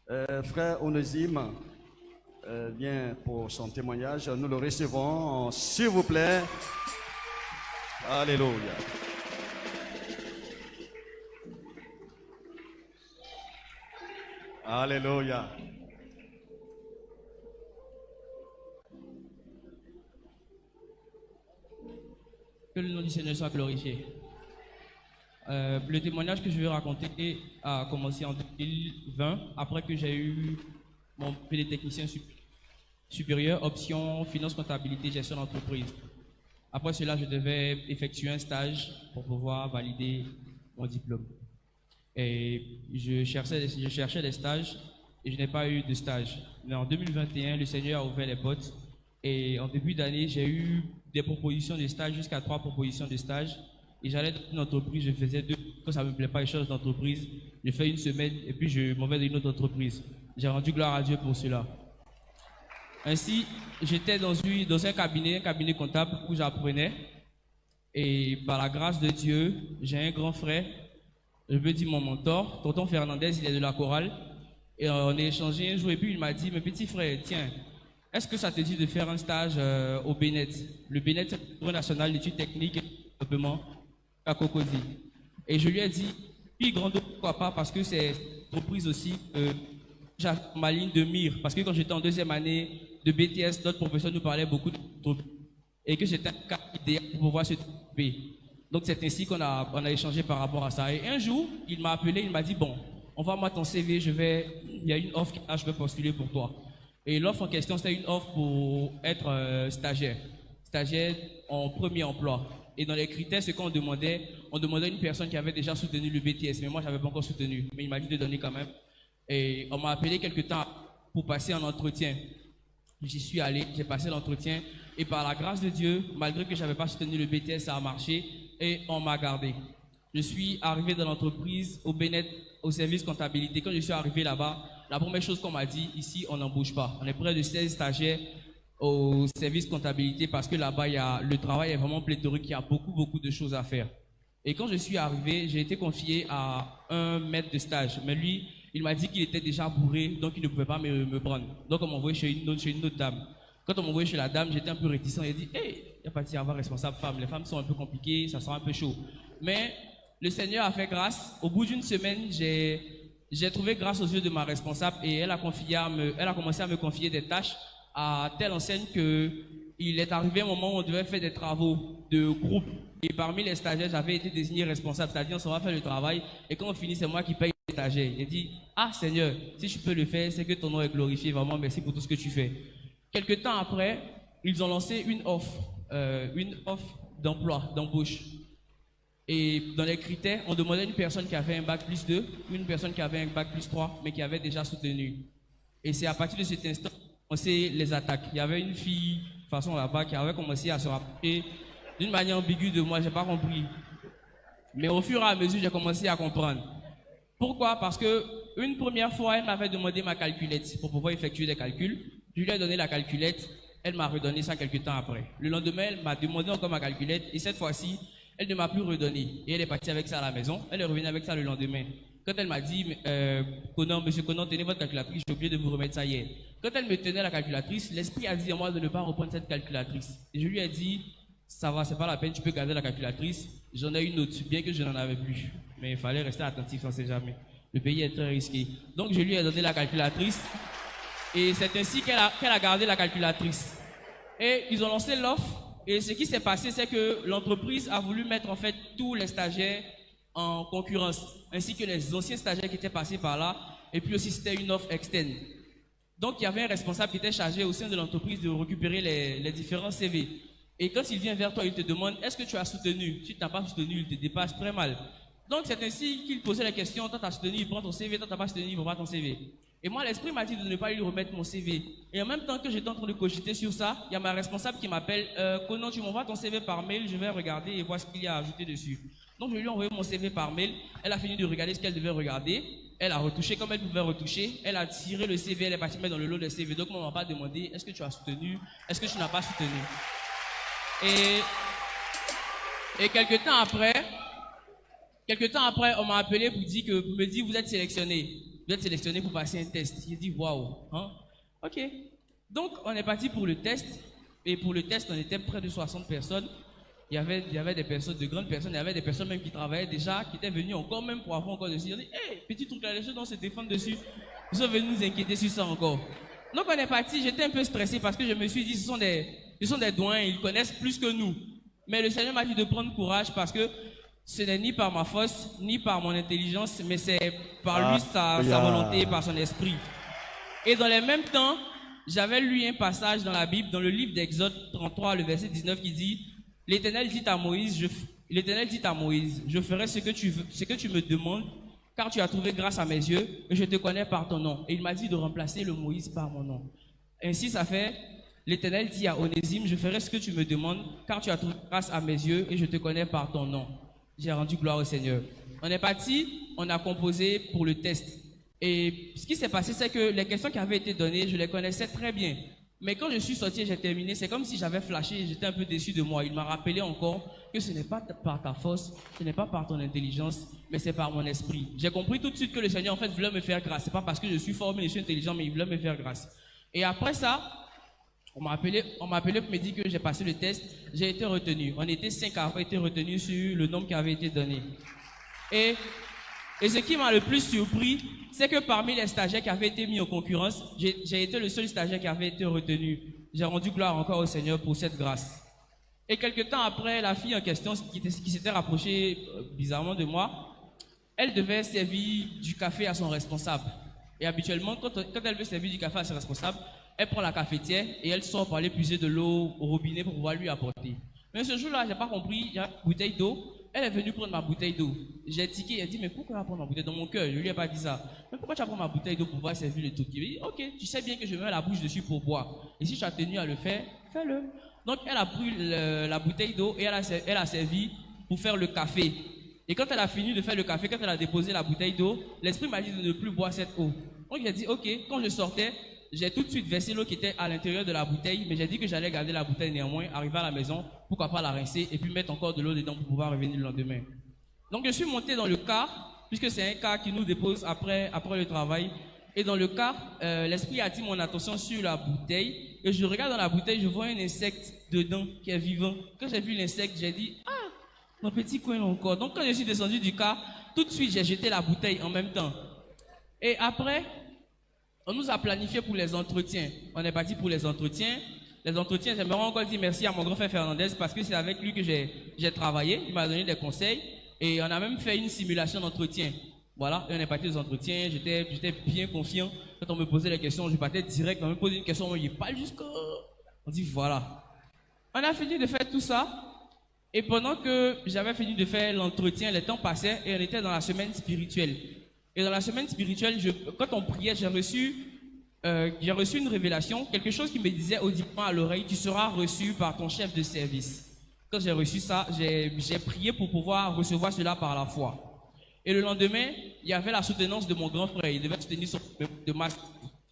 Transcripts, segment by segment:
Frère Onésime vient pour son témoignage. Nous le recevons, s'il vous plaît. Alléluia. Alléluia. Que le nom du Seigneur soit glorifié. Le témoignage que je vais raconter a commencé en 2020, après que j'ai eu mon télétechnicien supérieur, option finance, comptabilité, gestion d'entreprise. Après cela, je devais effectuer un stage pour pouvoir valider mon diplôme. Et je cherchais des stages et je n'ai pas eu de stage. Mais en 2021, le Seigneur a ouvert les portes et en début d'année, j'ai eu des propositions de stage, jusqu'à 3 propositions de stage. Et j'allais dans une entreprise, je faisais 2. Quand ça ne me plaît pas, les choses d'entreprise, je fais une semaine et puis je m'en vais dans une autre entreprise. J'ai rendu gloire à Dieu pour cela. Ainsi, j'étais dans un cabinet comptable où j'apprenais. Et par la grâce de Dieu, j'ai un grand frère, je veux dire mon mentor, tonton Fernandez, il est de la chorale. Et on a échangé un jour et puis il m'a dit, mes petits frères, tiens, est-ce que ça te dit de faire un stage au BNET? Le BNET, c'est le Bureau national d'études techniques et de développement à Cocody. Et je lui ai dit, puis grande, pourquoi pas, parce que c'est une entreprise aussi, j'ai ma ligne de mire. Parce que quand j'étais en deuxième année de BTS, d'autres professeurs nous parlaient beaucoup d'entreprises et que c'était un cas idéal pour pouvoir se développer. Donc c'est ainsi qu'on a échangé par rapport à ça. Et un jour, il m'a appelé, il m'a dit, bon, envoie-moi ton CV, il y a une offre là, je vais postuler pour toi. Et l'offre en question, c'était une offre pour être stagiaire en premier emploi. Et dans les critères, ce qu'on demandait, on demandait une personne qui avait déjà soutenu le BTS, mais moi, je n'avais pas encore soutenu. Mais il m'a dit de donner quand même. Et on m'a appelé quelque temps pour passer un entretien. J'y suis allé, j'ai passé l'entretien. Et par la grâce de Dieu, malgré que je n'avais pas soutenu le BTS, ça a marché et on m'a gardé. Je suis arrivé dans l'entreprise, au BNET, au service comptabilité. Quand je suis arrivé là-bas, la première chose qu'on m'a dit, ici, on n'embauche pas. On est près de 16 stagiaires au service comptabilité parce que là-bas, le travail est vraiment pléthorique, il y a beaucoup de choses à faire. Et quand je suis arrivé, j'ai été confié à un maître de stage. Mais lui, il m'a dit qu'il était déjà bourré, donc il ne pouvait pas me prendre. Donc on m'a envoyé chez une autre dame. Quand on m'a envoyé chez la dame, j'étais un peu réticent. Il a dit, hey, il n'y a pas d'y avoir responsable femme. Les femmes sont un peu compliquées, ça sera un peu chaud. Mais le Seigneur a fait grâce. Au bout d'une semaine, j'ai trouvé grâce aux yeux de ma responsable et elle a commencé à me confier des tâches à telle enseigne qu'il est arrivé un moment où on devait faire des travaux de groupe. Et parmi les stagiaires, j'avais été désigné responsable, c'est-à-dire on s'en va faire le travail et quand on finit, c'est moi qui paye les stagiaires. J'ai dit, ah Seigneur, si je peux le faire, c'est que ton nom est glorifié, vraiment merci pour tout ce que tu fais. Quelque temps après, ils ont lancé une offre d'emploi, d'embauche. Et dans les critères, on demandait une personne qui avait un bac plus 2, une personne qui avait un bac plus 3, mais qui avait déjà soutenu. Et c'est à partir de cet instant qu'on commençait les attaques. Il y avait une fille, de façon là-bas, qui avait commencé à se rapprocher d'une manière ambiguë de moi, je n'ai pas compris. Mais au fur et à mesure, j'ai commencé à comprendre. Pourquoi? Parce que une première fois, elle m'avait demandé ma calculette pour pouvoir effectuer des calculs. Je lui ai donné la calculette, elle m'a redonné ça quelques temps après. Le lendemain, elle m'a demandé encore ma calculette et cette fois-ci, elle ne m'a plus redonné. Et elle est partie avec ça à la maison. Elle est revenue avec ça le lendemain. Quand elle m'a dit, monsieur Conan, tenez votre calculatrice, j'ai oublié de vous remettre ça hier. Quand elle me tenait la calculatrice, l'esprit a dit à moi de ne pas reprendre cette calculatrice. Et je lui ai dit, ça va, c'est pas la peine, tu peux garder la calculatrice. J'en ai une autre, bien que je n'en avais plus. Mais il fallait rester attentif, on ne sait jamais. Le pays est très risqué. Donc je lui ai donné la calculatrice. Et c'est ainsi qu'elle a gardé la calculatrice. Et ils ont lancé l'offre. Et ce qui s'est passé, c'est que l'entreprise a voulu mettre en fait tous les stagiaires en concurrence, ainsi que les anciens stagiaires qui étaient passés par là. Et puis aussi, c'était une offre externe. Donc, il y avait un responsable qui était chargé au sein de l'entreprise de récupérer les différents CV. Et quand il vient vers toi, il te demande, est-ce que tu as soutenu? Si tu n'as pas soutenu, il te dépasse très mal. Donc, c'est ainsi qu'il posait la question, toi tu as soutenu, il prend ton CV, toi tu n'as pas soutenu, il prend ton CV. Et moi, l'esprit m'a dit de ne pas lui remettre mon CV. Et en même temps que j'étais en train de cogiter sur ça, il y a ma responsable qui m'appelle, Conan, tu m'envoies ton CV par mail, je vais regarder et voir ce qu'il y a ajouté dessus. Donc, je lui ai envoyé mon CV par mail, elle a fini de regarder ce qu'elle devait regarder, elle a retouché comme elle pouvait retoucher, elle a tiré le CV, elle est partie mettre dans le lot des CV. Donc, on ne m'a pas demandé, est-ce que tu as soutenu, est-ce que tu n'as pas soutenu. Et quelques temps après, on m'a appelé pour me dire, vous êtes sélectionné. vous êtes sélectionné pour passer un test. J'ai dit, waouh, hein? Ok. Donc, on est parti pour le test. Et pour le test, on était près de 60 personnes. Il y avait des personnes, de grandes personnes, il y avait des personnes même qui travaillaient déjà, qui étaient venues encore même pour avoir encore dessus. Ils ont dit, hé, petit truc là, les gens doivent se défendre dessus. Ils sont venus nous inquiéter sur ça encore. Donc, on est parti. J'étais un peu stressé parce que je me suis dit, ce sont des doyens, ils connaissent plus que nous. Mais le Seigneur m'a dit de prendre courage parce que ce n'est ni par ma force, ni par mon intelligence, mais c'est par lui, sa volonté, par son esprit. Et dans les mêmes temps, j'avais lu un passage dans la Bible, dans le livre d'Exode 33, le verset 19, qui dit, l'Éternel dit à Moïse, je ferai ce que tu me demandes, car tu as trouvé grâce à mes yeux, et je te connais par ton nom. Et il m'a dit de remplacer le Moïse par mon nom. Ainsi, ça fait, l'Éternel dit à Onésime, je ferai ce que tu me demandes, car tu as trouvé grâce à mes yeux, et je te connais par ton nom. J'ai rendu gloire au Seigneur. On est parti, on a composé pour le test. Et ce qui s'est passé, c'est que les questions qui avaient été données, je les connaissais très bien. Mais quand je suis sorti et j'ai terminé, c'est comme si j'avais flashé et j'étais un peu déçu de moi. Il m'a rappelé encore que ce n'est pas par ta force, ce n'est pas par ton intelligence, mais c'est par mon esprit. J'ai compris tout de suite que le Seigneur, en fait, voulait me faire grâce. C'est pas parce que je suis fort, mais je suis intelligent, mais il voulait me faire grâce. Et après ça, on m'a appelé pour me dire que j'ai passé le test, j'ai été retenu. On était 5 à avoir été retenus sur le nombre qui avait été donné. Et ce qui m'a le plus surpris, c'est que parmi les stagiaires qui avaient été mis en concurrence, j'ai été le seul stagiaire qui avait été retenu. J'ai rendu gloire encore au Seigneur pour cette grâce. Et quelque temps après, la fille en question qui s'était rapprochée bizarrement de moi, elle devait servir du café à son responsable. Et habituellement, quand elle veut servir du café à son responsable, elle prend la cafetière et elle sort pour aller puiser de l'eau au robinet pour pouvoir lui apporter. Mais ce jour-là, je n'ai pas compris, il y a une bouteille d'eau. Elle est venue prendre ma bouteille d'eau. J'ai tiqué, elle a dit, mais pourquoi elle va prendre ma bouteille? Dans mon cœur, je ne lui ai pas dit ça. Mais pourquoi tu vas prendre ma bouteille d'eau pour pouvoir servir le tout? Il m'a dit, ok, tu sais bien que je mets la bouche dessus pour boire. Et si tu as tenu à le faire, fais-le. Donc elle a pris la bouteille d'eau et elle a servi pour faire le café. Et quand elle a fini de faire le café, quand elle a déposé la bouteille d'eau, l'esprit m'a dit de ne plus boire cette eau. Donc j'ai dit, ok, quand je sortais, j'ai tout de suite versé l'eau qui était à l'intérieur de la bouteille, mais j'ai dit que j'allais garder la bouteille néanmoins, arriver à la maison, pourquoi pas la rincer et puis mettre encore de l'eau dedans pour pouvoir revenir le lendemain. Donc je suis monté dans le car, puisque c'est un car qui nous dépose après le travail. Et dans le car, l'esprit a attiré mon attention sur la bouteille. Et je regarde dans la bouteille, je vois un insecte dedans qui est vivant. Quand j'ai vu l'insecte, j'ai dit, ah, mon petit coin encore. Donc quand je suis descendu du car, tout de suite j'ai jeté la bouteille en même temps. Et après, on nous a planifié pour les entretiens. On est parti pour les entretiens. Les entretiens, j'aimerais encore dire merci à mon grand frère Fernandez parce que c'est avec lui que j'ai travaillé. Il m'a donné des conseils et on a même fait une simulation d'entretien. Voilà, et on est parti aux entretiens. J'étais bien confiant. Quand on me posait les questions, je partais direct. On me posait une question, on n'y parle jusqu'au... On dit voilà. On a fini de faire tout ça. Et pendant que j'avais fini de faire l'entretien, le temps passait et on était dans la semaine spirituelle. Et dans la semaine spirituelle, quand on priait, j'ai reçu une révélation, quelque chose qui me disait audiblement à l'oreille, tu seras reçu par ton chef de service. Quand j'ai reçu ça, j'ai prié pour pouvoir recevoir cela par la foi. Et le lendemain, il y avait la soutenance de mon grand frère, il devait soutenir de masse.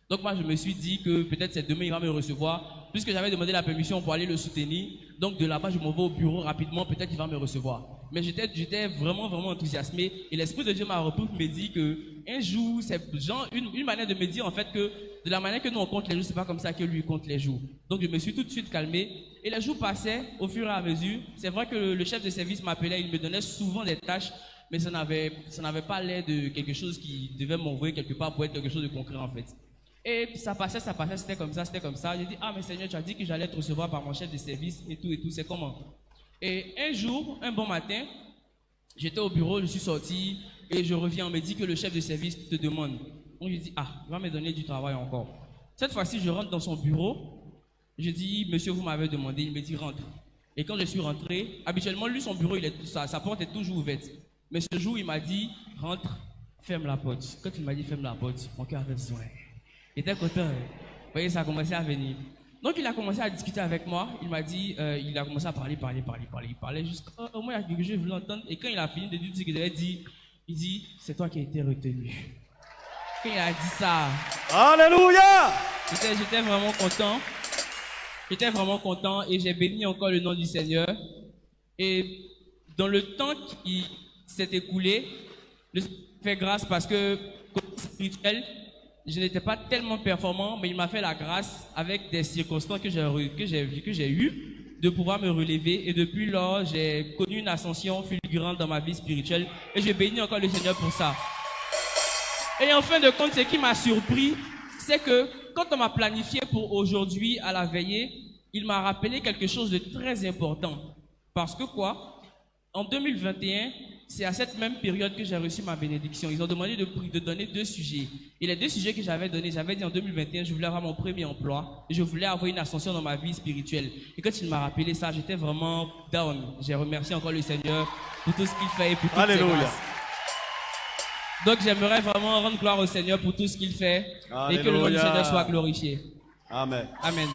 Donc moi, je me suis dit que peut-être c'est demain, il va me recevoir, puisque j'avais demandé la permission pour aller le soutenir. Donc de là-bas, je m'en vais au bureau rapidement, peut-être qu'il va me recevoir. Mais j'étais vraiment, vraiment enthousiasmé. Et l'Esprit de Dieu m'a repris pour me dire qu'un jour, c'est genre une manière de me dire en fait que de la manière que nous on compte les jours, c'est pas comme ça que lui compte les jours. Donc je me suis tout de suite calmé. Et les jours passaient au fur et à mesure. C'est vrai que le chef de service m'appelait, il me donnait souvent des tâches, mais ça n'avait pas l'air de quelque chose qui devait m'envoyer quelque part pour être quelque chose de concret en fait. Et ça passait, c'était comme ça. J'ai dit, ah mais Seigneur, tu as dit que j'allais te recevoir par mon chef de service et tout, c'est comment? Et un jour, un bon matin, j'étais au bureau, je suis sorti et je reviens, on me dit que le chef de service te demande. Donc je dis, ah, il va me donner du travail encore. Cette fois-ci, je rentre dans son bureau, je dis, monsieur, vous m'avez demandé, il me dit, rentre. Et quand je suis rentré, habituellement, lui, son bureau, sa porte est toujours ouverte. Mais ce jour, il m'a dit, rentre, ferme la porte. Quand il m'a dit, ferme la porte, mon cœur avait besoin. Il était content. Vous voyez, ça a commencé à venir. Donc, il a commencé à discuter avec moi. Il m'a dit, il a commencé à parler. Il parlait jusqu'à... Au moins, il y a quelque chose, je voulais l'entendre. Et quand il a fini de dire ce qu'il avait dit, il dit, c'est toi qui as été retenu. Quand il a dit ça... Alléluia! J'étais vraiment content. J'étais vraiment content et j'ai béni encore le nom du Seigneur. Et dans le temps qui s'est écoulé, je fais grâce parce que côté spirituel, je n'étais pas tellement performant, mais il m'a fait la grâce avec des circonstances que j'ai eues de pouvoir me relever. Et depuis lors, j'ai connu une ascension fulgurante dans ma vie spirituelle. Et je bénis encore le Seigneur pour ça. Et en fin de compte, ce qui m'a surpris, c'est que quand on m'a planifié pour aujourd'hui à la veillée, il m'a rappelé quelque chose de très important. Parce que quoi? En 2021, c'est à cette même période que j'ai reçu ma bénédiction. Ils ont demandé de donner 2 sujets. Et les 2 sujets que j'avais donnés, j'avais dit en 2021, je voulais avoir mon premier emploi et je voulais avoir une ascension dans ma vie spirituelle. Et quand il m'a rappelé ça, j'étais vraiment down. J'ai remercié encore le Seigneur pour tout ce qu'il fait et pour toutes ses grâces. Donc j'aimerais vraiment rendre gloire au Seigneur pour tout ce qu'il fait. Alléluia. Et que le nom du Seigneur soit glorifié. Amen. Amen.